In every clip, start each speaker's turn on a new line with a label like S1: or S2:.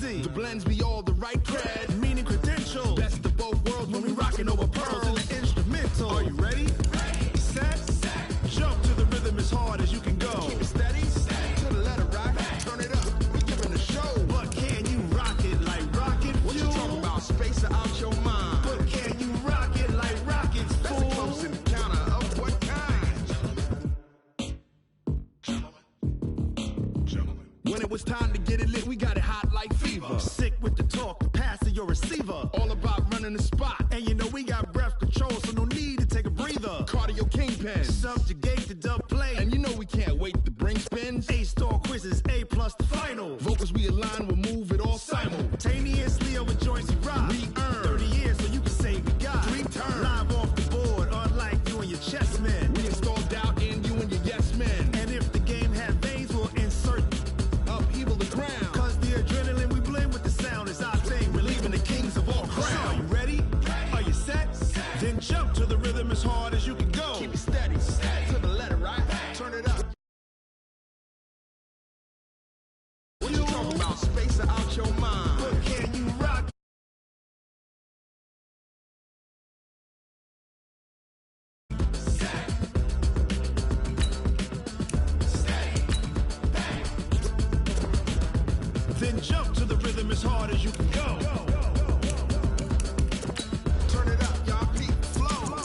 S1: currency. The blends be all the right cred, meaning credentials. Best of both worlds when we rockin' over pearls in the instrumental. Are you ready? Set. Jump to the rhythm as hard as you can go. Keep it steady. To the letter rock. Turn it up. We giving a show. But can you rock it like rocket fuel? What you talking about? Space or out your mind? But can you rock it like rockets, fool? That's a close encounter of what kind? Gentlemen. When it was time to get it lit, we got it hot like fever. Sick with the talk, the pass to your receiver. All about running the spot. And you know we got breath control, so no need to take a breather. Cardio kingpin. Subjugate the dub play. And you know we can't wait to bring spins. A-star quizzes, A+ the final. Vocals we align, we'll move it all simultaneously over joints we rock. We earn 30 years, so you can say we got 3 turns. Live off the board, unlike you and your chess men. We install doubt in you and your yes men. And if the game had veins, we'll insert upheaval the ground. Cause the adrenaline we blend with the sound is our thing. We're leaving the kings of all crowns. So are you ready? Are you set? Then jump to the rhythm as hard as you can go. Keep it steady. To the letter, right? Turn it up. What you talking about? Space or out your mind? But can you rock? Then jump to the rhythm as hard as you can go. Turn it up, y'all. Peak flow.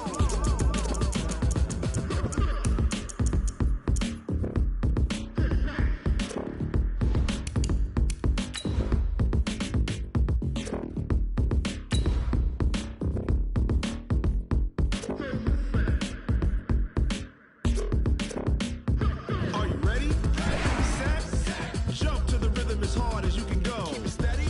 S1: Are you ready? Set. Jump to the rhythm as hard as you can go. Keep it steady.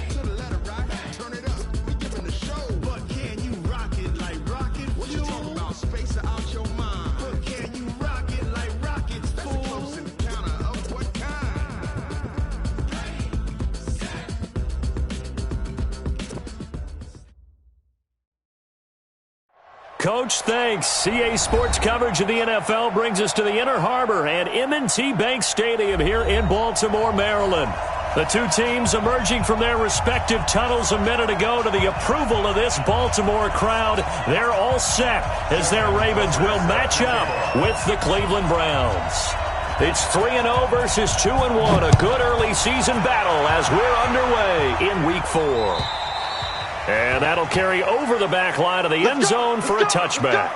S1: To the letter rock. Turn it up. We giving a show. But can you rock it like rocket fuel? What you talking about? Space or out your mind? But can you rock it like rockets, fool? That's a close encounter of what kind?
S2: Coach, thanks. CA Sports coverage of the NFL brings us to the Inner Harbor and M&T Bank Stadium here in Baltimore, Maryland. The two teams emerging from their respective tunnels a minute ago to the approval of this Baltimore crowd. They're all set as their Ravens will match up with the Cleveland Browns. It's 3-0 versus 2-1, a good early season battle as we're underway in Week 4. And that'll carry over the back line of the end zone for a touchback.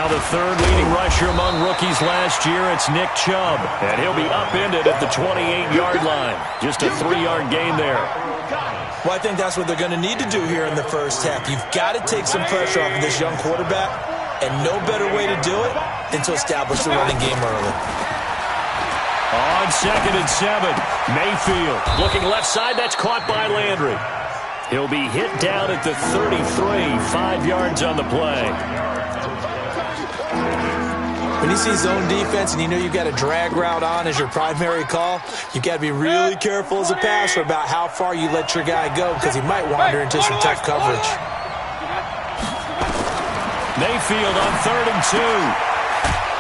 S2: Now the third leading rusher among rookies last year, it's Nick Chubb. And he'll be upended at the 28-yard line. Just a 3-yard gain there.
S3: Well, I think that's what they're going to need to do here in the first half. You've got to take some pressure off of this young quarterback, and no better way to do it than to establish the running game early.
S2: On 2nd and 7, Mayfield looking left side. That's caught by Landry. He'll be hit down at the 33, 5 yards on the play.
S3: When you see zone defense and you know you've got a drag route on as your primary call, you've got to be really careful as a passer about how far you let your guy go because he might wander into some tough coverage.
S2: Mayfield on 3rd and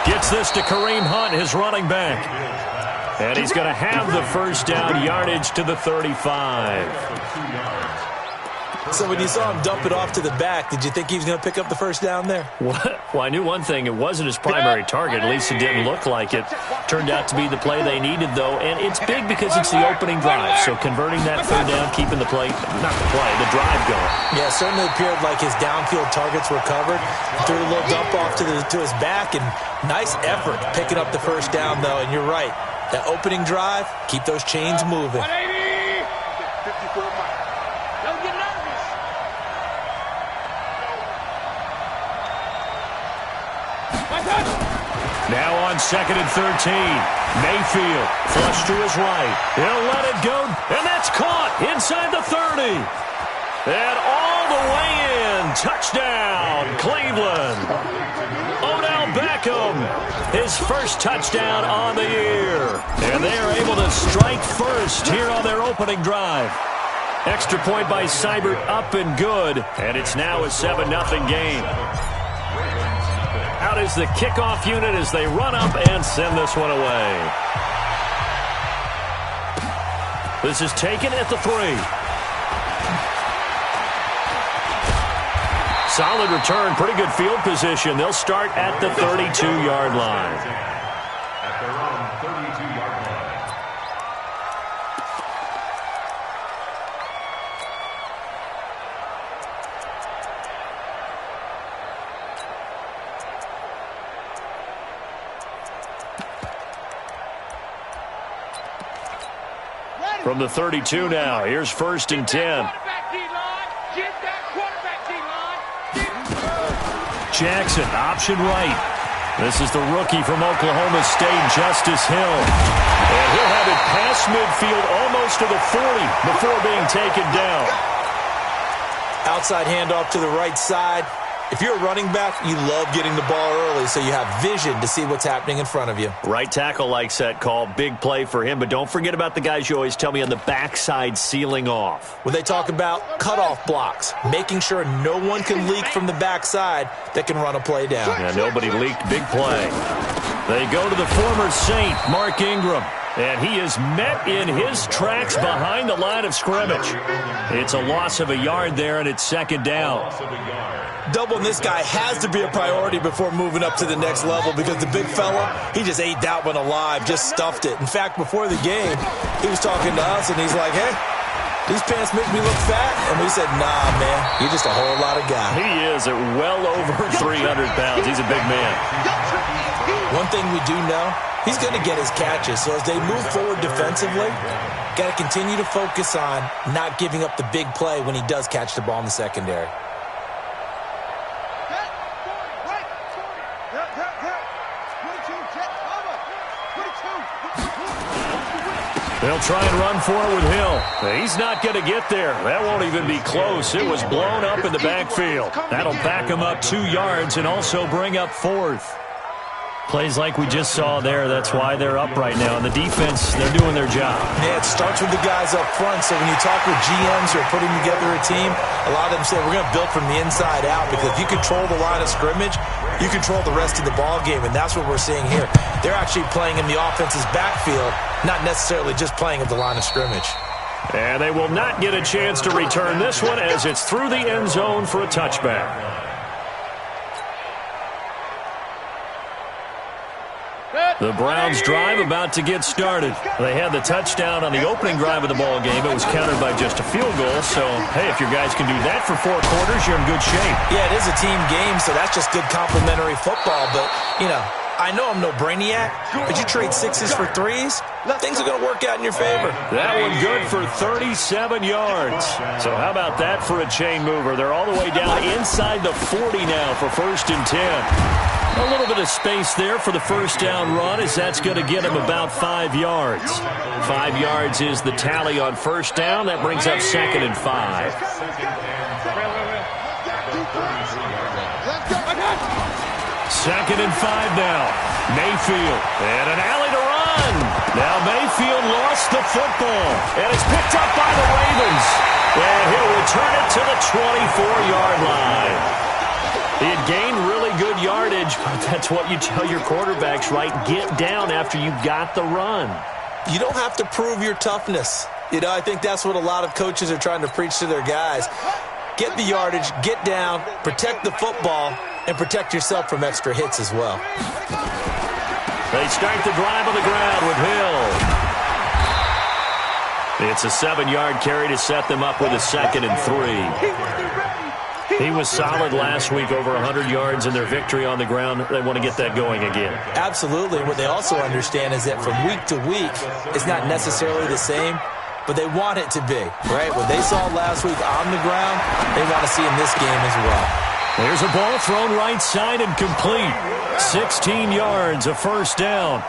S2: 2. Gets this to Kareem Hunt, his running back. And he's going to have the first down, yardage to the 35.
S3: So when you saw him dump it off to the back, did you think he was going to pick up the first down there?
S2: Well, I knew one thing. It wasn't his primary target. At least it didn't look like it. Turned out to be the play they needed, though. And it's big because it's the opening drive. So converting that 3rd down, keeping the play, not the play, the drive going.
S3: Yeah, it certainly appeared like his downfield targets were covered. Threw a little dump off to his back, and nice effort picking up the first down, though. And you're right. That opening drive, keep those chains moving.
S2: Now on 2nd and 13, Mayfield flush to his right. He'll let it go, and that's caught inside the 30. And all the way in, touchdown, Cleveland. Odell Beckham, his first touchdown on the year. And they are able to strike first here on their opening drive. Extra point by Seibert, up and good. And it's now a 7-0 game. Out is the kickoff unit as they run up and send this one away. This is taken at the 3. Solid return, pretty good field position. They'll start at the 32-yard line.
S1: At their own 32-yard line.
S2: From the 32 now, here's 1st and 10. Jackson, option right. This is the rookie from Oklahoma State, Justice Hill. And he'll have it past midfield almost to the 40 before being taken down.
S3: Outside handoff to the right side. If you're a running back, you love getting the ball early so you have vision to see what's happening in front of you.
S2: Right tackle likes that call. Big play for him. But don't forget about the guys you always tell me on the backside sealing off.
S3: When they talk about cutoff blocks, making sure no one can leak from the backside that can run a play down.
S2: Yeah, nobody leaked. Big play. They go to the former Saint, Mark Ingram. And he is met in his tracks behind the line of scrimmage. It's a loss of a yard there, and it's 2nd down.
S3: Doubling this guy has to be a priority before moving up to the next level because the big fella, he just ate that one alive, just stuffed it. In fact, before the game, he was talking to us, and he's like, hey, these pants make me look fat. And we said, nah, man, you're just a whole lot of guy.
S2: He is at well over 300 pounds. He's a big man.
S3: One thing we do know, he's going to get his catches. So as they move forward defensively, got to continue to focus on not giving up the big play when he does catch the ball in the secondary.
S2: They'll try and run for it with Hill. He's not going to get there. That won't even be close. It was blown up in the backfield. That'll back him up 2 yards and also bring up 4th. Plays like we just saw there, that's why they're up right now. And the defense, they're doing their job.
S3: Yeah, it starts with the guys up front. So when you talk with GMs who are putting together a team, a lot of them say we're going to build from the inside out because if you control the line of scrimmage, you control the rest of the ball game, and that's what we're seeing here. They're actually playing in the offense's backfield, not necessarily just playing at the line of scrimmage.
S2: And they will not get a chance to return this one as it's through the end zone for a touchback. The Browns drive about to get started. They had the touchdown on the opening drive of the ball game. It was countered by just a field goal. So, hey, if your guys can do that for 4 quarters, you're in good shape.
S3: Yeah, it is a team game, so that's just good complementary football. But, you know, I know I'm no brainiac, but you trade 6s for 3s, things are going to work out in your favor.
S2: That one good for 37 yards. So how about that for a chain mover? They're all the way down inside the 40 now for 1st and 10. A little bit of space there for the first down run, as that's going to get him about 5 yards. 5 yards is the tally on first down. That brings up 2nd and 5. 2nd and 5 now. Mayfield, and an alley to run. Now Mayfield lost the football, and it's picked up by the Ravens. And he'll return it to the 24-yard line. He had gained really good yardage, but that's what you tell your quarterbacks, right? Get down after you got the run.
S3: You don't have to prove your toughness. You know, I think that's what a lot of coaches are trying to preach to their guys. Get the yardage, get down, protect the football, and protect yourself from extra hits as well.
S2: They start the drive on the ground with Hill. It's a 7-yard carry to set them up with a 2nd and 3. He was solid last week, over 100 yards in their victory on the ground. They want to get that going again.
S3: Absolutely. What they also understand is that from week to week, it's not necessarily the same, but they want it to be, right? What they saw last week on the ground, they want to see in this game as well.
S2: There's a ball thrown right side and complete. 16 yards, a first down.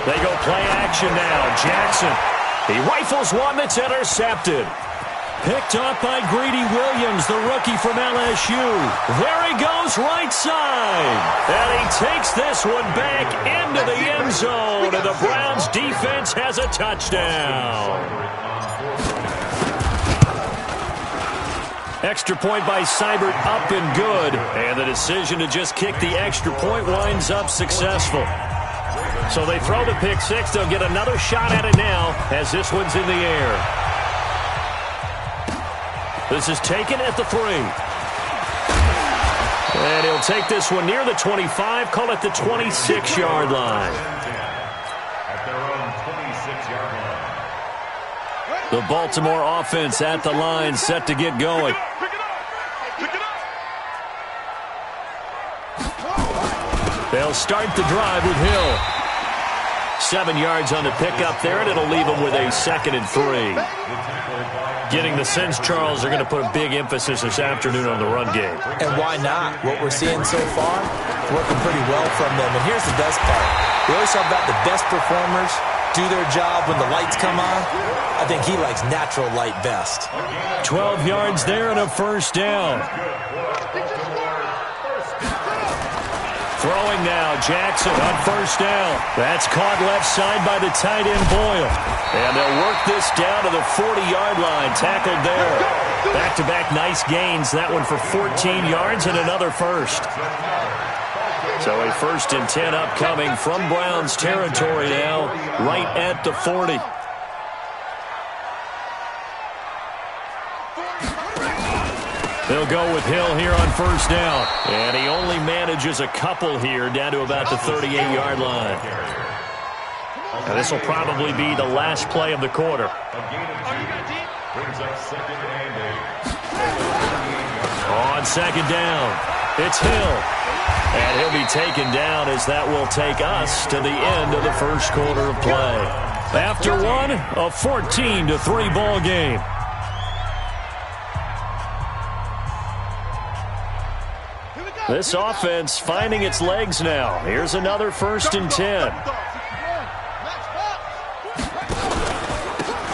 S2: They go play action now. Jackson. He rifles one that's intercepted. Picked up by Greedy Williams, the rookie from LSU. There he goes right side. And he takes this one back into the end zone. And the Browns defense has a touchdown. Extra point by Seibert, up and good. And the decision to just kick the extra point winds up successful. So they throw the pick six. They'll get another shot at it now as this one's in the air. This is taken at the 3. And he'll take this one near the 25, call it the 26-yard line.
S4: At their own 26-yard line.
S2: The Baltimore offense at the line, set to get going. They'll start the drive with Hill. 7 yards on the pickup there, and it'll leave them with a 2nd and 3. Getting the sense, Charles, they're going to put a big emphasis this afternoon on the run game.
S3: And why not? What we're seeing so far, working pretty well from them. And here's the best part. We always talk about the best performers do their job when the lights come on. I think he likes natural light best.
S2: 12 yards there and a first down. Throwing now, Jackson on first down. That's caught left side by the tight end Boyle. And they'll work this down to the 40-yard line. Tackled there. Back-to-back nice gains. That one for 14 yards and another first. So a 1st and 10 upcoming from Browns territory now, right at the 40. They'll go with Hill here on first down. And he only manages a couple here down to about the 38-yard line. And this will probably be the last play of the quarter. On second down, it's Hill. And he'll be taken down as that will take us to the end of the first quarter of play. After one, a 14-3 ball game. This offense finding its legs now. Here's another 1st and 10.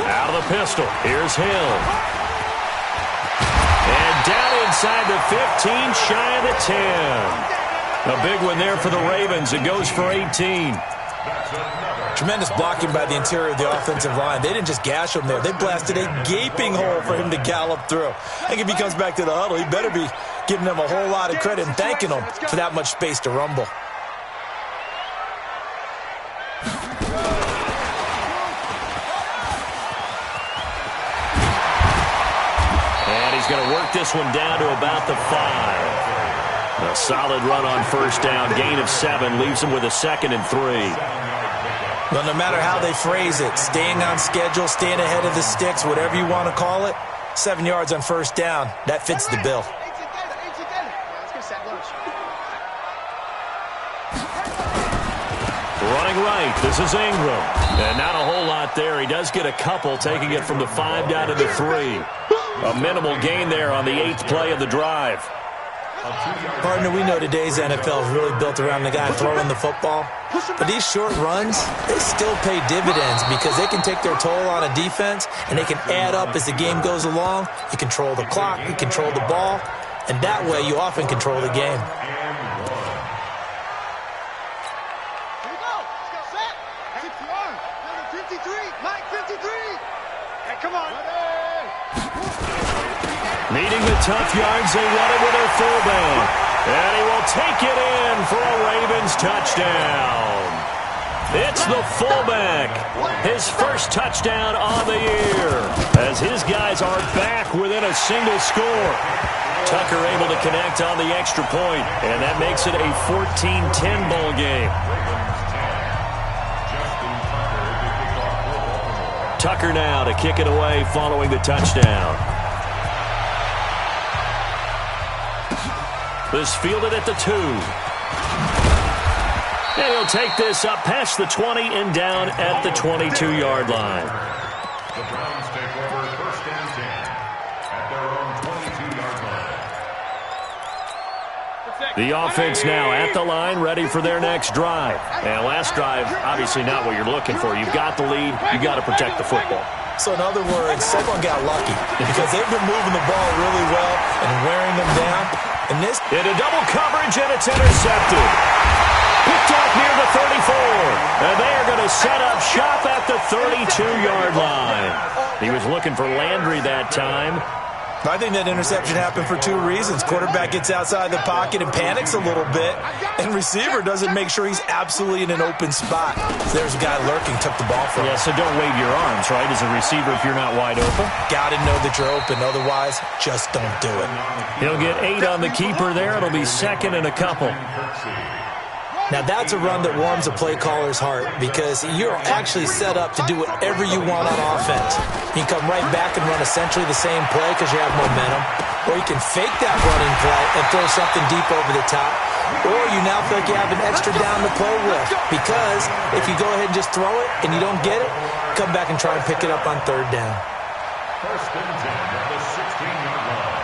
S2: Out of the pistol. Here's Hill. And down inside the 15, shy of the 10. A big one there for the Ravens. It goes for 18.
S3: Tremendous blocking by the interior of the offensive line. They didn't just gash him there. They blasted a gaping hole for him to gallop through. I think if he comes back to the huddle, he better be giving them a whole lot of credit and thanking them for that much space to rumble.
S2: And he's going to work this one down to about the 5. A solid run on first down. Gain of 7 leaves them with a 2nd and 3.
S3: Well, no matter how they phrase it, staying on schedule, staying ahead of the sticks, whatever you want to call it, 7 yards on first down, that fits the bill.
S2: Running right, this is Ingram. And not a whole lot there. He does get a couple, taking it from the 5 down to the 3. A minimal gain there on the 8th play of the drive.
S3: Partner, we know today's NFL is really built around the guy throwing the football. But these short runs, they still pay dividends because they can take their toll on a defense and they can add up as the game goes along. You control the clock, you control the ball, and that way you often control the game.
S2: Meeting the tough yards, they run it with their fullback. And he will take it in for a Ravens touchdown. It's the fullback. His first touchdown on the year. As his guys are back within a single score. Tucker able to connect on the extra point. And that makes it a 14-10 ball game. Tucker now to kick it away following the touchdown. This fielded at the 2. And he'll take this up past the 20 and down at the 22-yard line.
S4: The Browns take over first and 10 at their own 22-yard line.
S2: The offense now at the line, ready for their next drive. And last drive, obviously not what you're looking for. You've got the lead. You've got to protect the football.
S3: So in other words, someone got lucky because they've been moving the ball really well and wearing them down. And this
S2: into double coverage, and it's intercepted. Picked off near the 34. And they are going to set up shop at the 32-yard line. He was looking for Landry that time.
S3: I think that interception happened for 2 reasons. Quarterback gets outside the pocket and panics a little bit, and receiver doesn't make sure he's absolutely in an open spot. There's a guy lurking, took the ball from him.
S2: Yeah, so don't wave your arms, right, as a receiver if you're not wide open.
S3: Got to know that you're open. Otherwise, just don't do it.
S2: He'll get 8 on the keeper there. It'll be 2nd and a couple.
S3: Now, that's a run that warms a play caller's heart because you're actually set up to do whatever you want on offense. You can come right back and run essentially the same play because you have momentum, or you can fake that running play and throw something deep over the top, or you now feel like you have an extra down to play with because if you go ahead and just throw it and you don't get it, come back and try and pick it up on 3rd down.
S4: First and 10 at the 16-yard line.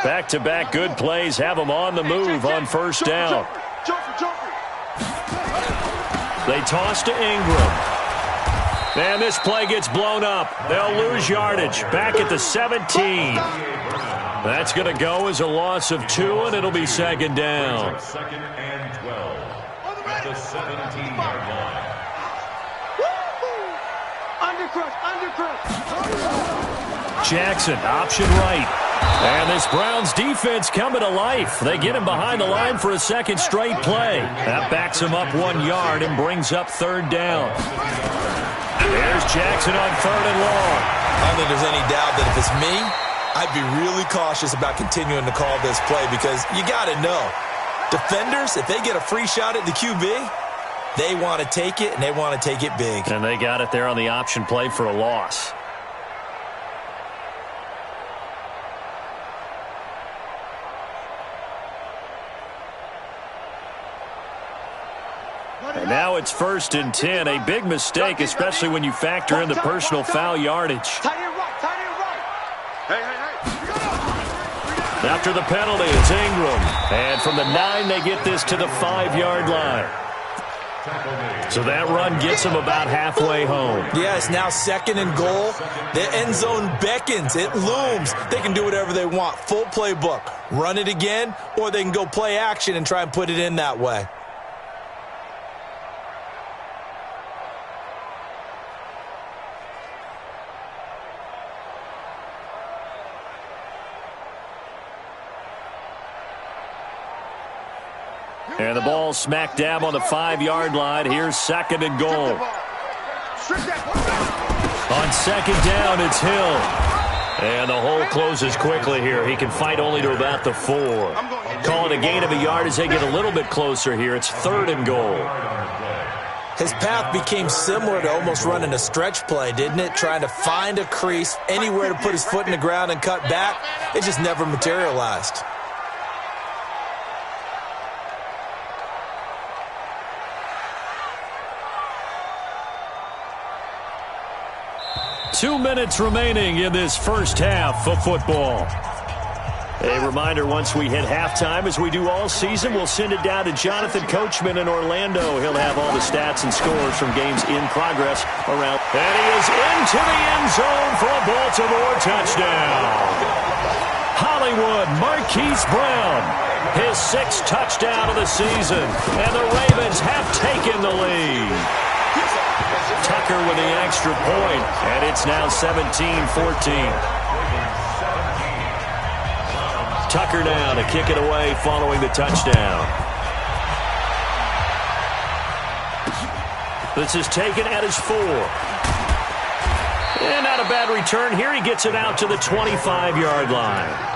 S2: Back-to-back good plays have them on the move on first down. They toss to Ingram. And this play gets blown up. They'll lose yardage. Back at the 17. That's going to go as a loss of 2, and it'll be 2nd down.
S4: 2nd and 12 at the 17-yard line.
S2: Jackson, option right. And this Browns defense coming to life. They get him behind the line for a 2nd straight play. That backs him up 1 yard and brings up 3rd down. There's Jackson on 3rd and long.
S3: I don't think there's any doubt that if it's me, I'd be really cautious about continuing to call this play because you got to know, defenders, if they get a free shot at the QB, they want to take it, and they want to take it big.
S2: And they got it there on the option play for a loss. And now it's 1st and 10. A big mistake, especially when you factor in the personal foul yardage. After the penalty, it's Ingram. And from the 9, they get this to the 5-yard line. So that run gets them about halfway home.
S3: Yeah, it's now 2nd and goal. The end zone beckons. It looms. They can do whatever they want. Full playbook. Run it again, or they can go play action and try and put it in that way.
S2: And the ball smack dab on the 5-yard line. Here's 2nd and goal. On 2nd down, it's Hill. And the hole closes quickly here. He can fight only to about the 4. Call it a gain of a yard as they get a little bit closer here. It's 3rd and goal.
S3: His path became similar to almost running a stretch play, didn't it? Trying to find a crease, anywhere to put his foot in the ground and cut back. It just never materialized.
S2: Two minutes remaining in this first half of football. A reminder, once we hit halftime, as we do all season, we'll send it down to Jonathan Coachman in Orlando. He'll have all the stats and scores from games in progress around. And he is into the end zone for a Baltimore touchdown. Hollywood Marquise Brown, his 6th touchdown of the season. And the Ravens have taken the lead. Tucker with the extra point, and it's now 17-14. Tucker now to kick it away following the touchdown. This is taken at his 4. And not a bad return here. He gets it out to the 25-yard line.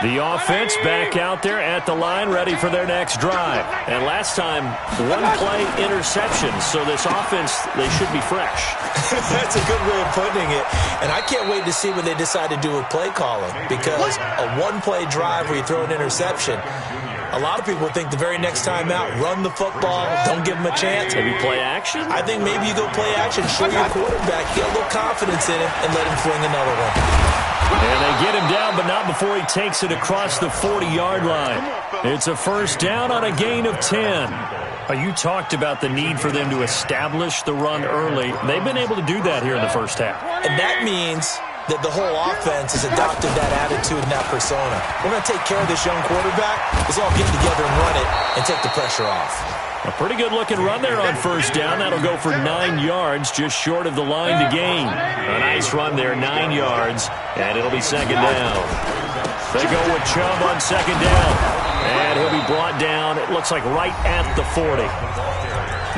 S2: The offense back out there at the line, ready for their next drive. And last time, 1-play interception. So this offense, they should be fresh.
S3: That's a good way of putting it. And I can't wait to see when they decide to do with play calling. Because a 1-play drive where you throw an interception, a lot of people think the very next time out, run the football, don't give them a chance.
S2: Maybe play action?
S3: I think maybe you go play action, show your quarterback, get a little confidence in him, and let him fling another one.
S2: And they get him down, but not before he takes it across the 40-yard line. It's a first down on a gain of 10. You talked about the need for them to establish the run early. They've been able to do that here in the first half.
S3: And that means that the whole offense has adopted that attitude and that persona. We're going to take care of this young quarterback. Let's all get together and run it and take the pressure off.
S2: A pretty good-looking run there on first down. That'll go for 9 yards, just short of the line to gain. A nice run there, 9 yards, and it'll be 2nd down. They go with Chubb on 2nd down, and he'll be brought down, it looks like right at the 40.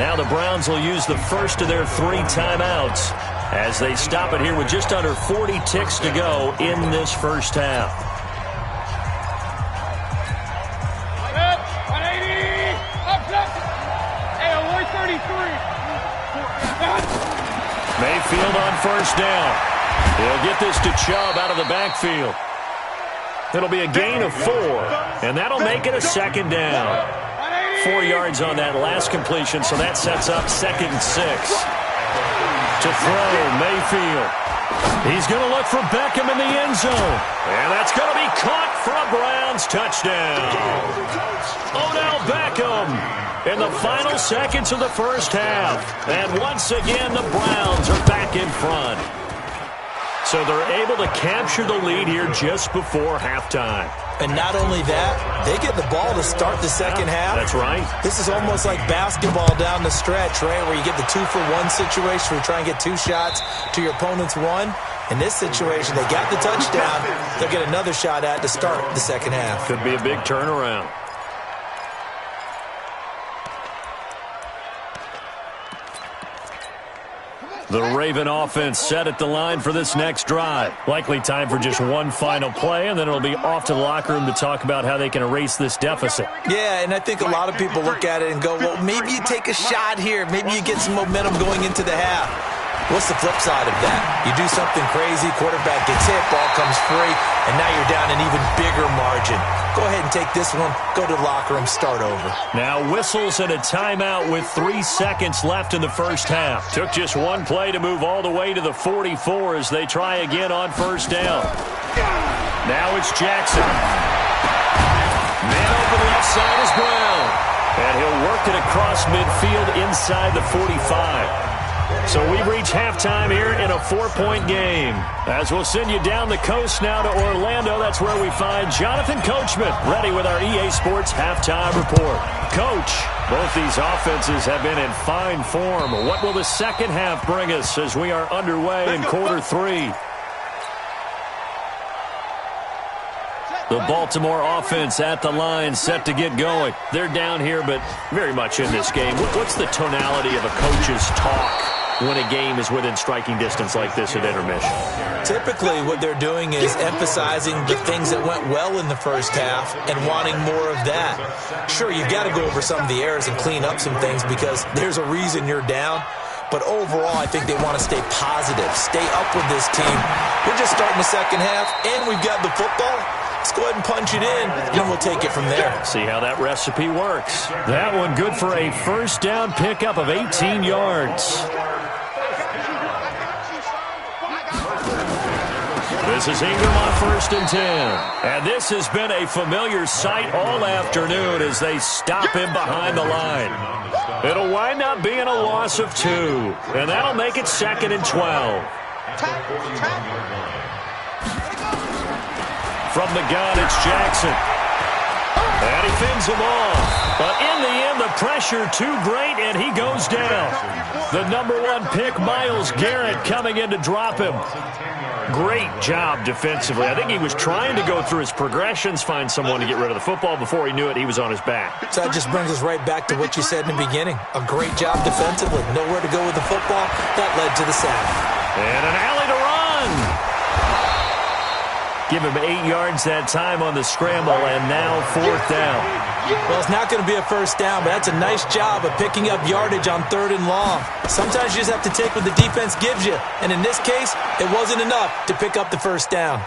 S2: Now the Browns will use the first of their 3 timeouts as they stop it here with just under 40 ticks to go in this first half. Mayfield on first down. He'll get this to Chubb out of the backfield. It'll be a gain of 4, and that'll make it a 2nd down. 4 yards on that last completion, so that sets up 2nd and 6. To throw, Mayfield. He's going to look for Beckham in the end zone. And that's going to be caught for a Browns touchdown. Odell Beckham in the final seconds of the first half. And once again, the Browns are back in front. So they're able to capture the lead here just before halftime.
S3: And not only that, they get the ball to start the second half.
S2: That's right.
S3: This is almost like basketball down the stretch, right, where you get the 2-for-1 situation where you try and get 2 shots to your opponent's 1. In this situation, they got the touchdown. They'll get another shot at to start the second half.
S2: Could be a big turnaround. The Raven offense set at the line for this next drive. Likely time for just one final play, and then it'll be off to the locker room to talk about how they can erase this deficit.
S3: Yeah, and I think a lot of people look at it and go, well, maybe you take a shot here. Maybe you get some momentum going into the half. What's the flip side of that? You do something crazy, quarterback gets hit, ball comes free, and now you're down an even bigger margin. Go ahead and take this one, go to the locker room, start over.
S2: Now whistles and a timeout with 3 seconds left in the first half. Took just one play to move all the way to the 44 as they try again on first down. Now it's Jackson. Man open left side is Brown. And he'll work it across midfield inside the 45. So we've reached halftime here in a 4-point game. As we'll send you down the coast now to Orlando, that's where we find Jonathan Coachman, ready with our EA Sports Halftime Report. Coach, both these offenses have been in fine form. What will the second half bring us as we are underway in quarter 3? The Baltimore offense at the line, set to get going. They're down here, but very much in this game. What's the tonality of a coach's talk when a game is within striking distance like this at intermission?
S3: Typically, what they're doing is emphasizing the things that went well in the first half and wanting more of that. Sure, you've got to go over some of the errors and clean up some things because there's a reason you're down. But overall, I think they want to stay positive, stay up with this team. We're just starting the second half, and we've got the football. Let's go ahead and punch it in, and we'll take it from there.
S2: See how that recipe works. That one good for a first down pickup of 18 yards. This is Ingram on 1st and 10. And this has been a familiar sight all afternoon as they stop him behind the line. It'll wind up being a loss of 2, and that'll make it 2nd and 12. From the gun, it's Jackson. And he fends him off. But in the end, the pressure too great, and he goes down. The number 1 pick, Myles Garrett, coming in to drop him. Great job defensively. I think he was trying to go through his progressions, find someone to get rid of the football. Before he knew it, he was on his back.
S3: So that just brings us right back to what you said in the beginning. A great job defensively. Nowhere to go with the football. That led to the sack.
S2: And an alley to run. Give him 8 yards that time on the scramble, and now 4th down.
S3: Well, it's not going to be a first down, but that's a nice job of picking up yardage on 3rd and long. Sometimes you just have to take what the defense gives you, and in this case, it wasn't enough to pick up the first down.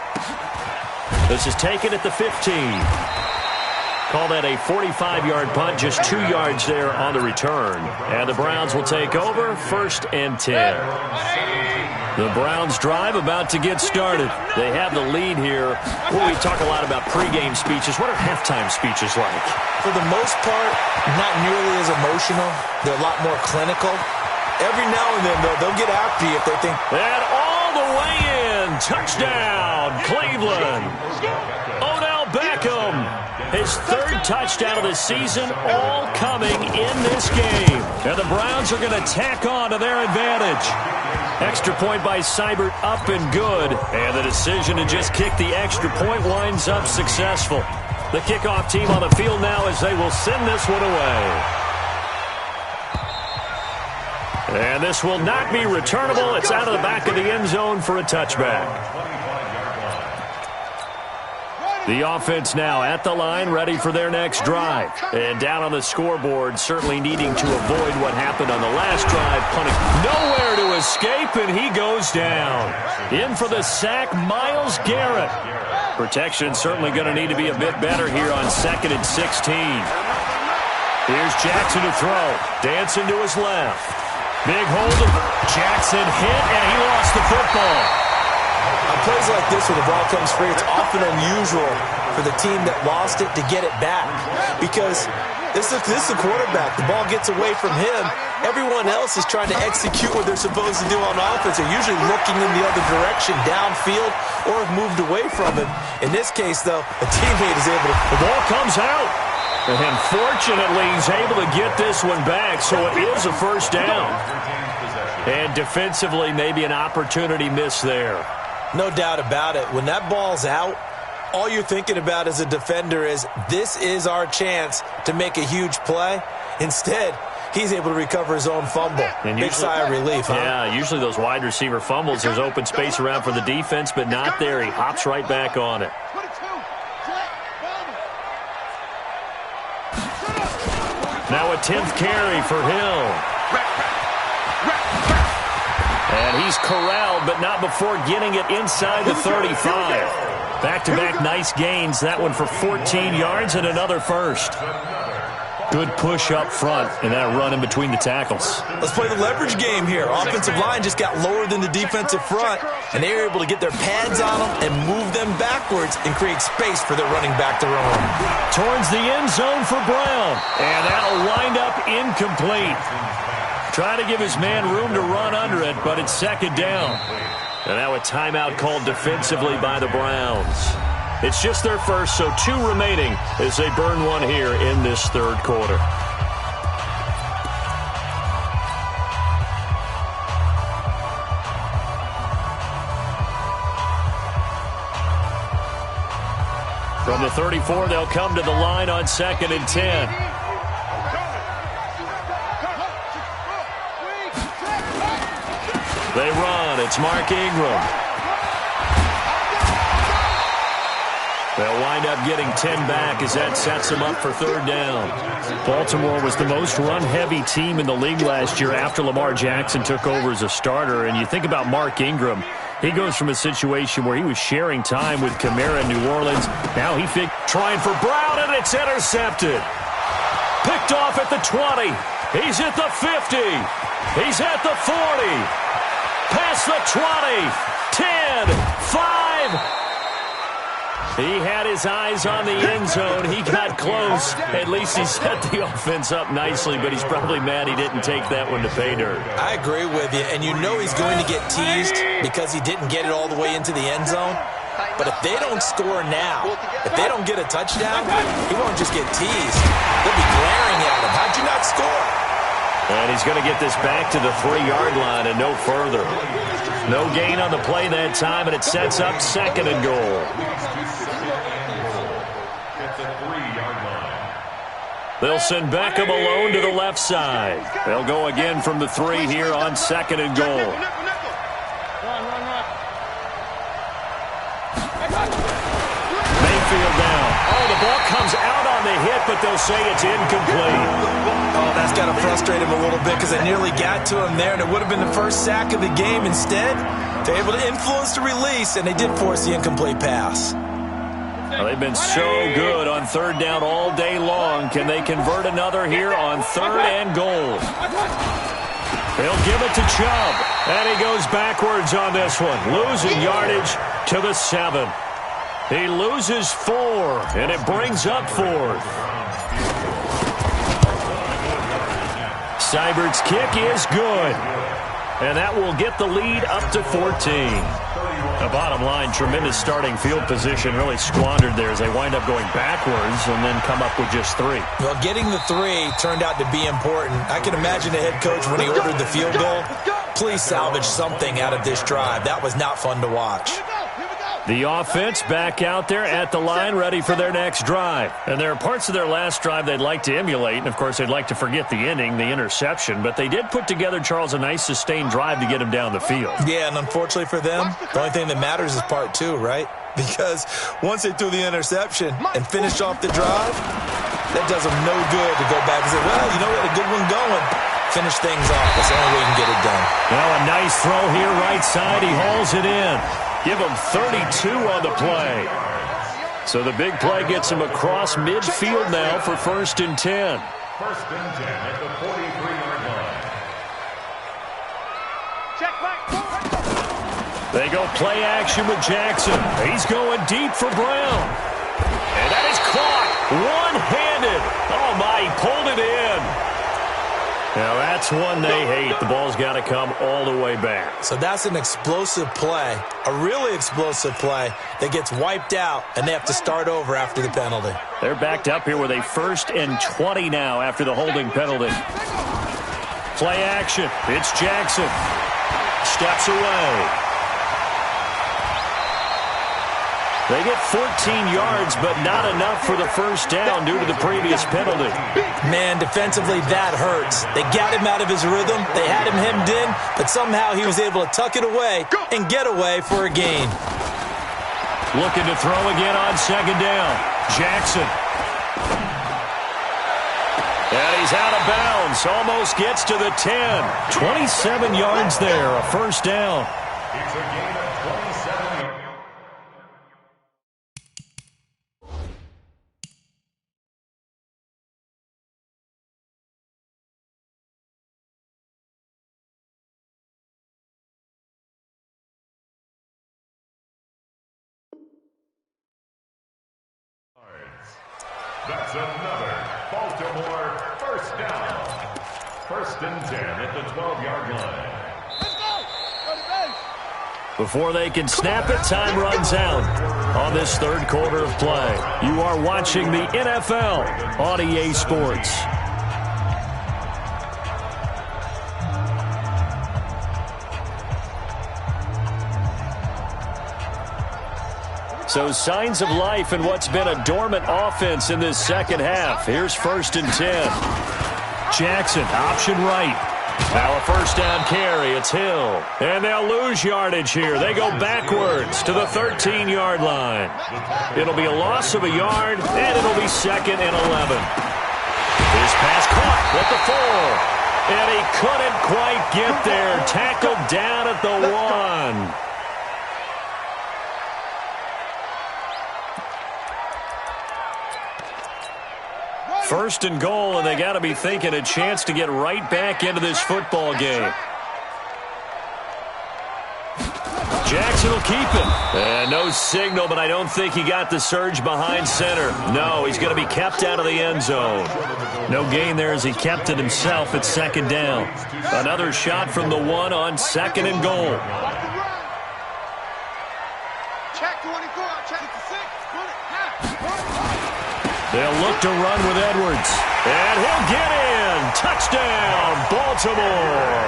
S2: This is taken at the 15. Call that a 45-yard punt, just 2 yards there on the return. And the Browns will take over, 1st and 10. The Browns drive about to get started. They have the lead here. Well, we talk a lot about pregame speeches. What are halftime speeches like?
S3: For the most part, not nearly as emotional. They're a lot more clinical. Every now and then, though, they'll get after you if they think.
S2: And all the way in. Touchdown, Cleveland. Odell Beckham. His 3rd touchdown of the season, all coming in this game. And the Browns are going to tack on to their advantage. Extra point by Seibert, up and good. And the decision to just kick the extra point winds up successful. The kickoff team on the field now as they will send this one away. And this will not be returnable. It's out of the back of the end zone for a touchback. The offense now at the line, ready for their next drive. And down on the scoreboard, certainly needing to avoid what happened on the last drive. Punting nowhere to escape, and he goes down. In for the sack, Myles Garrett. Protection certainly going to need to be a bit better here on 2nd and 16. Here's Jackson to throw. Dancing to his left. Big hold of Jackson hit, and he lost the football.
S3: On plays like this, when the ball comes free, it's often unusual for the team that lost it to get it back. Because this is the quarterback. The ball gets away from him. Everyone else is trying to execute what they're supposed to do on offense. They're usually looking in the other direction, downfield, or have moved away from him. In this case, though, a teammate is able to.
S2: The ball comes out. And fortunately, he's able to get this one back, so it is a first down. And defensively, maybe an opportunity miss there.
S3: No doubt about it. When that ball's out, all you're thinking about as a defender is, this is our chance to make a huge play. Instead, he's able to recover his own fumble. And big sigh of relief, huh?
S2: Yeah, usually those wide receiver fumbles, there's open space around for the defense, but not there. He hops right back on it. Now a 10th carry for Hill. And he's corralled, but not before getting it inside the 35. Back-to-back nice gains. That one for 14 yards and another first. Good push up front and that run in between the tackles.
S3: Let's play the leverage game here. Offensive line just got lower than the defensive front, and they were able to get their pads on them and move them backwards and create space for their running back to run.
S2: Towards the end zone for Brown. And that'll wind up incomplete. Trying to give his man room to run under it, but it's 2nd down. And now a timeout called defensively by the Browns. It's just their first, so 2 remaining as they burn one here in this 3rd quarter. From the 34, they'll come to the line on 2nd and 10. They run. It's Mark Ingram. They'll wind up getting 10 back as that sets them up for 3rd down. Baltimore was the most run-heavy team in the league last year after Lamar Jackson took over as a starter. And you think about Mark Ingram. He goes from a situation where he was sharing time with Kamara in New Orleans. Now trying for Brown, and it's intercepted. Picked off at the 20. He's at the 50. He's at the 40. Past the 20. 10. 5. He had his eyes on the end zone. He got close. At least he set the offense up nicely, but he's probably mad he didn't take that one to pay dirt.
S3: I agree with you, and you know he's going to get teased because he didn't get it all the way into the end zone. But if they don't score now, if they don't get a touchdown, he won't just get teased. They'll be glaring at him. How'd you not score?
S2: And he's going to get this back to the 3-yard line and no further. No gain on the play that time, and it sets up 2nd and goal. They'll send Beckham alone to the left side. They'll go again from the 3 here on 2nd and goal. Mayfield down. Oh, the ball comes out on the hit, but they'll say it's incomplete.
S3: Oh, that's got to frustrate him a little bit because they nearly got to him there, and it would have been the first sack of the game. Instead, they're able to influence the release, and they did force the incomplete pass.
S2: Well, they've been so good on 3rd down all day long. Can they convert another here on 3rd and goal? They'll give it to Chubb, and he goes backwards on this one, losing yardage to the 7. He loses 4, and it brings up 4th. Seibert's kick is good, and that will get the lead up to 14. The bottom line, tremendous starting field position, really squandered there as they wind up going backwards and then come up with just 3.
S3: Well, getting the 3 turned out to be important. I can imagine the head coach when he ordered the field goal. Please salvage something out of this drive. That was not fun to watch.
S2: The offense back out there at the line, ready for their next drive. And there are parts of their last drive they'd like to emulate, and, of course, they'd like to forget the ending, the interception. But they did put together, Charles, a nice sustained drive to get him down the field.
S3: Yeah, and unfortunately for them, the only thing that matters is part 2, right? Because once they threw the interception and finished off the drive, that does them no good to go back and say, well, you know, we had a good one going. Finish things off. That's the only way you can get it done.
S2: Now a nice throw here right side. He hauls it in. Give him 32 on the play. So the big play gets him across midfield now for 1st and 10.
S4: 1st and 10 at the 43-yard line.
S2: They go play action with Jackson. He's going deep for Brown. And that is caught one-handed. Oh, my, he pulled it in. Now, that's one they hate. The ball's got to come all the way back.
S3: So that's an explosive play, a really explosive play that gets wiped out, and they have to start over after the penalty.
S2: They're backed up here with a 1st and 20 now after the holding penalty. Play action. It's Jackson. Steps away. They get 14 yards, but not enough for the 1st down due to the previous penalty.
S3: Man, defensively, that hurts. They got him out of his rhythm. They had him hemmed in, but somehow he was able to tuck it away and get away for a gain.
S2: Looking to throw again on 2nd down. Jackson. And he's out of bounds. Almost gets to the 10. 27 yards there, a 1st down.
S4: It's a gain of 27 yards. That's another Baltimore 1st down. 1st and 10 at the 12-yard line.
S2: Before they can snap it, time runs out on this 3rd quarter of play. You are watching the NFL on EA Sports. So signs of life in what's been a dormant offense in this second half. Here's 1st and 10. Jackson, option right. Now a first down carry. It's Hill. And they'll lose yardage here. They go backwards to the 13-yard line. It'll be a loss of a yard, and it'll be 2nd and 11. His pass caught at the 4. And he couldn't quite get there. Tackled down at the 1. First and goal, and they got to be thinking a chance to get right back into this football game. Jackson will keep it. And no signal, but I don't think he got the surge behind center. No, he's going to be kept out of the end zone. No gain there as he kept it himself at 2nd down. Another shot from the 1 on 2nd and goal.
S5: Check 24, check it to 6.
S2: They'll look to run with Edwards. And he'll get in. Touchdown, Baltimore.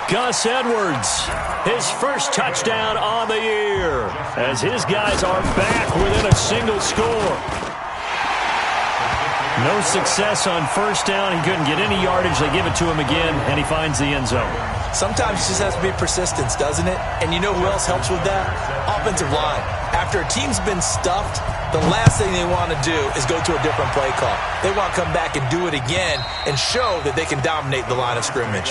S2: Gus Edwards, his first touchdown on the year, as his guys are back within a single score. No success on first down. He couldn't get any yardage. They give it to him again, and he finds the end zone.
S3: Sometimes it just has to be persistence, doesn't it? And you know who else helps with that? Offensive line. After a team's been stuffed, the last thing they want to do is go to a different play call. They want to come back and do it again and show that they can dominate the line of scrimmage.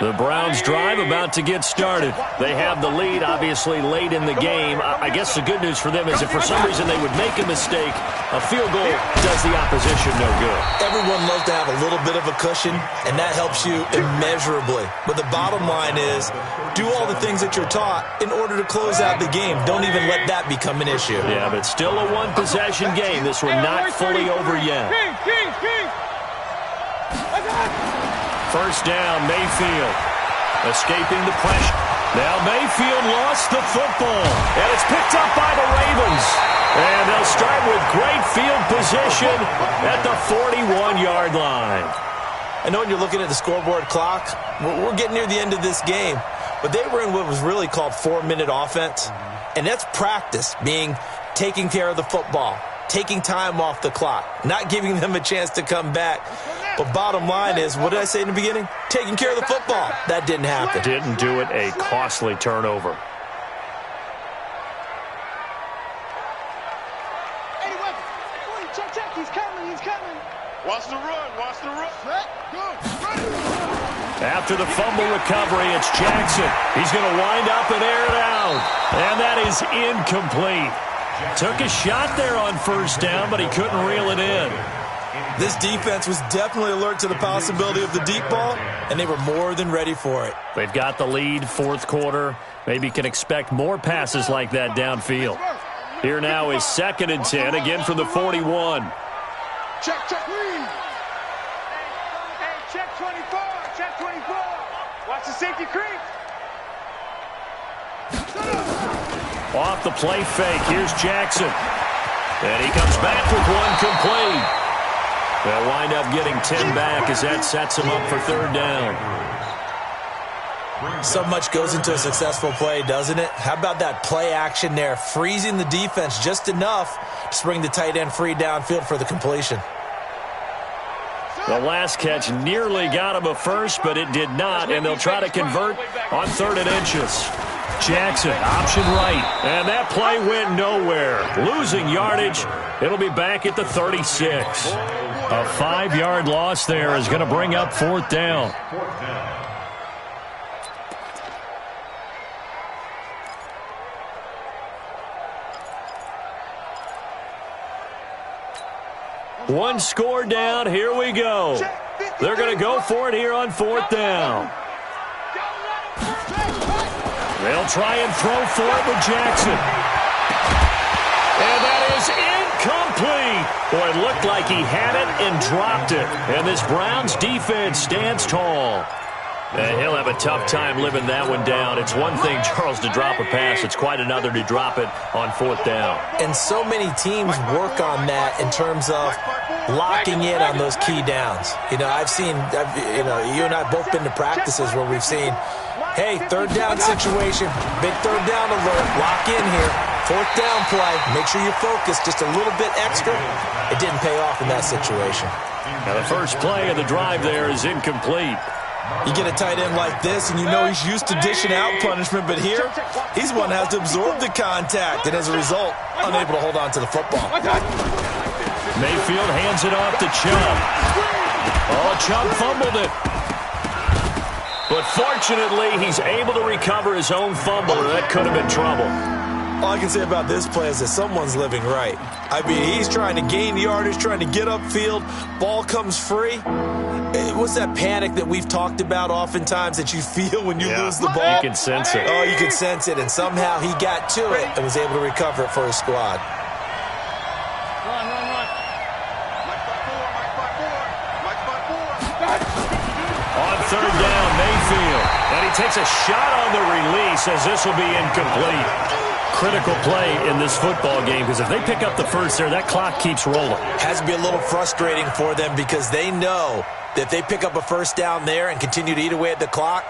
S2: The Browns drive about to get started. They have the lead, obviously, late in the game. I guess the good news for them is if for some reason they would make a mistake, a field goal does the opposition no good. Everyone loves to have a little bit of a cushion, and that helps you immeasurably. But the bottom line is, do all the things that you're taught in order to close out the game. Don't even let that become an issue. Yeah, but still a one-possession game. This one not fully over yet. First down, Mayfield. Escaping the pressure. Now Mayfield lost the football. And it's picked up by the Ravens. And they'll start with great field position at the 41-yard line. I know when you're looking at the scoreboard clock, we're getting near the end of this game. But they were in what was really called 4-minute offense. And that's practice, being taking care of the football, taking time off the clock, not giving them a chance to come back. But bottom line is, what did I say in the beginning? Taking care of the football. That didn't happen. Didn't do it. A costly turnover.
S5: Check, he's coming, he's coming.
S6: Watch the run, watch the run.
S2: After the fumble recovery, it's Jackson. He's going to wind up and air it out. And that is incomplete. Took a shot there on first down, but he couldn't reel it in. This defense was definitely alert to the possibility of the deep ball, and they were more than ready for it. They've got the lead, fourth quarter. Maybe can expect more passes like that downfield. Here now is 2nd and 10, again from the 41.
S5: Check, lead. Hey, check 24, check 24. Watch the safety creep.
S2: Off the play fake, here's Jackson. And he comes back with one complete. They'll wind up getting 10 back as that sets him up for 3rd down. So much goes into a successful play, doesn't it? How about that play action there, freezing the defense just enough to bring the tight end free downfield for the completion. The last catch nearly got him a first, but it did not, and they'll try to convert on 3rd and inches. Jackson, option right, and that play went nowhere. Losing yardage, it'll be back at the 36. A 5-yard loss there is going to bring up 4th down. One score down, here we go. They're going to go for it here on 4th down. They'll try and throw for it with Jackson. And that is incomplete. Boy, it looked like he had it and dropped it. And this Browns defense stands tall. And he'll have a tough time living that one down. It's one thing, Charles, to drop a pass. It's quite another to drop it on 4th down. And so many teams work on that in terms of
S3: locking in on those key downs. You know, you and I have both been to practices where we've seen, hey, third down situation, big third down alert, lock in here, fourth down play, make sure you focus just a little bit extra. It didn't pay off in that situation.
S2: Now the first play of the drive there is incomplete.
S3: You get a tight end like this, and you know he's used to dishing out punishment, but here, he's one that has to absorb the contact, and as a result, unable to hold on to the football.
S2: Mayfield hands it off to Chubb. Oh, Chubb fumbled it. But fortunately, he's able to recover his own fumble, or that could have been trouble.
S3: All I can say about this play is that someone's living right. I mean, he's trying to gain yardage, trying to get upfield. Ball comes free. What's that panic that we've talked about oftentimes that you feel when you lose the ball?
S2: You can sense it.
S3: Oh, you can sense it, and somehow he got to it and was able to recover it for his squad.
S5: Run.
S2: On third down, Mayfield. And he takes a shot on the release as this will be incomplete. Critical play in this football game because if they pick up the first there, that clock keeps rolling.
S3: Has to be a little frustrating for them because they know that if they pick up a first down there and continue to eat away at the clock,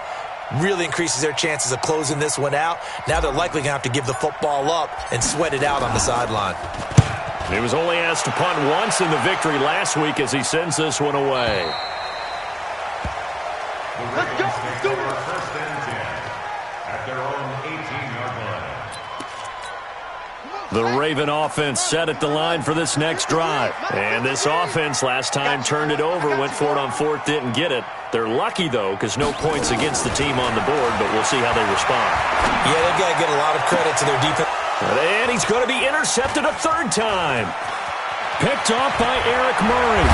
S3: really increases their chances of closing this one out. Now they're likely going to have to give the football up and sweat it out on the sideline.
S2: He was only asked to punt once in the victory last week as he sends this one away.
S5: Let's go. Let's do it.
S4: First and 10 at their own 18-yard line.
S2: The Raven offense set at the line for this next drive. And this offense last time turned it over, went for it on fourth, didn't get it. They're lucky, though, because no points against the team on the board, but we'll see how they respond.
S3: Yeah, they've got to get a lot of credit to their defense.
S2: And he's going to be intercepted a third time. Picked off by Eric Murray.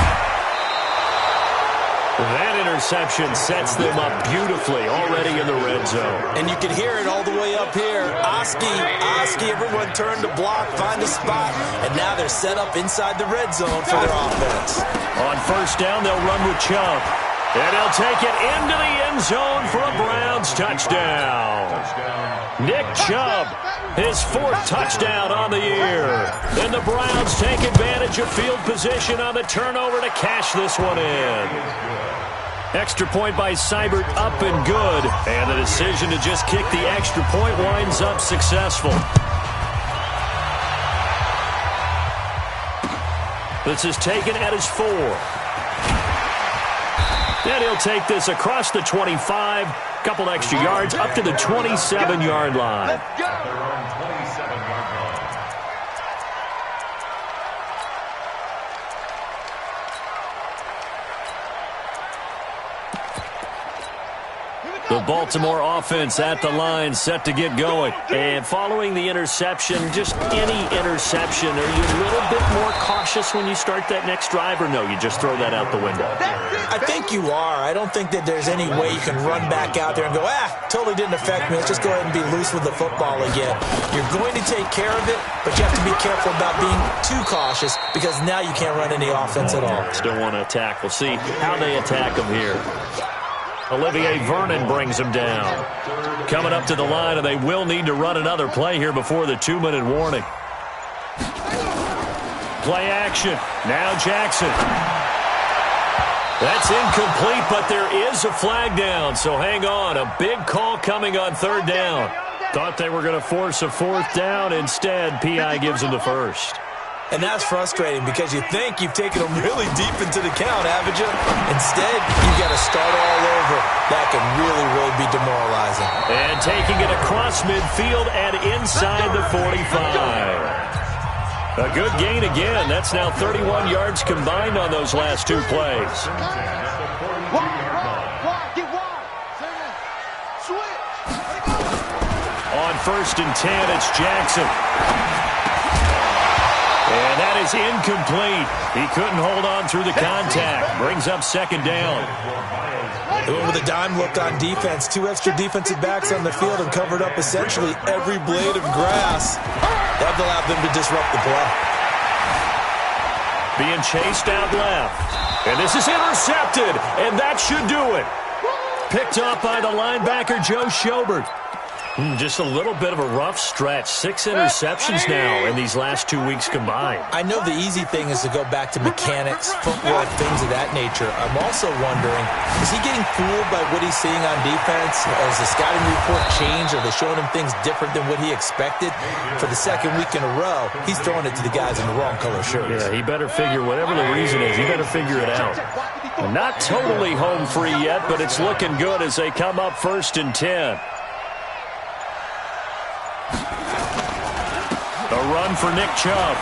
S2: That interception sets them up beautifully already in the red zone.
S3: And you can hear it all the way up here. Oski, everyone turned to block, find a spot, and now they're set up inside the red zone for their offense.
S2: On first down, they'll run with Chubb. And he'll take it into the end zone for a Browns touchdown. Nick Chubb, his fourth touchdown on the year. Then the Browns take advantage of field position on the turnover to cash this one in. Extra point by Seibert up and good. And the decision to just kick the extra point winds up successful. This is taken at his 4. And he'll take this across the 25, couple extra yards, up to the 27-yard line.
S4: At their own 27-yard line.
S2: The Baltimore offense at the line, set to get going. And following the interception, just any interception, are you a little bit more cautious when you start that next drive, or no, you just throw that out the window?
S3: I think you are. I don't think that there's any way you can run back out there and go, totally didn't affect me. Let's just go ahead and be loose with the football again. You're going to take care of it, but you have to be careful about being too cautious because now you can't run any offense at all.
S2: Still want to attack. We'll see how they attack him here. Olivier Vernon brings him down. Coming up to the line, and they will need to run another play here before the 2-minute warning. Play action. Now Jackson. That's incomplete, but there is a flag down, so hang on. A big call coming on third down. Thought they were going to force a fourth down. Instead, P.I. gives them the first.
S3: And that's frustrating because you think you've taken them really deep into the count, haven't you? Instead, you've got to start all over. That can really, really be demoralizing.
S2: And taking it across midfield and inside the 45. A good gain again. That's now 31 yards combined on those last two plays. On first and 10, it's Jackson. And that is incomplete. He couldn't hold on through the contact. Brings up second down.
S3: With a dime look on defense, 2 extra defensive backs on the field and covered up essentially every blade of grass. That allowed them to disrupt the play.
S2: Being chased out left. And this is intercepted. And that should do it. Picked up by the linebacker, Joe Schobert. Just a little bit of a rough stretch. 6 interceptions now in these last 2 weeks combined.
S3: I know the easy thing is to go back to mechanics, footwork, things of that nature. I'm also wondering, is he getting fooled by what he's seeing on defense? Has the scouting report changed? Are they showing him things different than what he expected? For the second week in a row, he's throwing it to the guys in the wrong color shirts.
S2: Yeah, he better figure, whatever the reason is, he better figure it out. Not totally home free yet, but it's looking good as they come up 1st and 10. The run for Nick Chubb.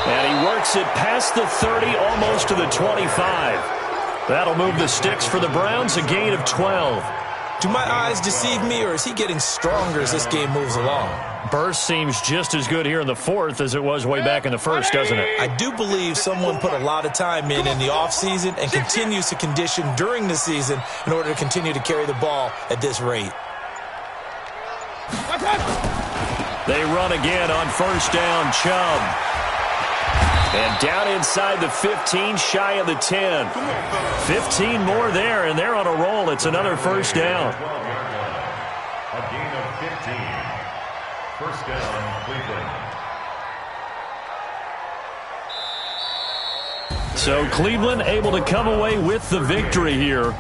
S2: And he works it past the 30, almost to the 25. That'll move the sticks for the Browns, a gain of 12.
S3: Do my eyes deceive me, or is he getting stronger as this game moves along?
S2: Burst seems just as good here in the 4th as it was way back in the 1st, doesn't it?
S3: I do believe someone put a lot of time in the offseason and continues to condition during the season in order to continue to carry the ball at this rate.
S2: They run again on 1st down, Chubb. And down inside the 15, shy of the 10. 15 more there, and they're on a roll. It's another 1st down.
S4: A gain of 15. 1st down, Cleveland.
S2: So Cleveland able to come away with the victory here.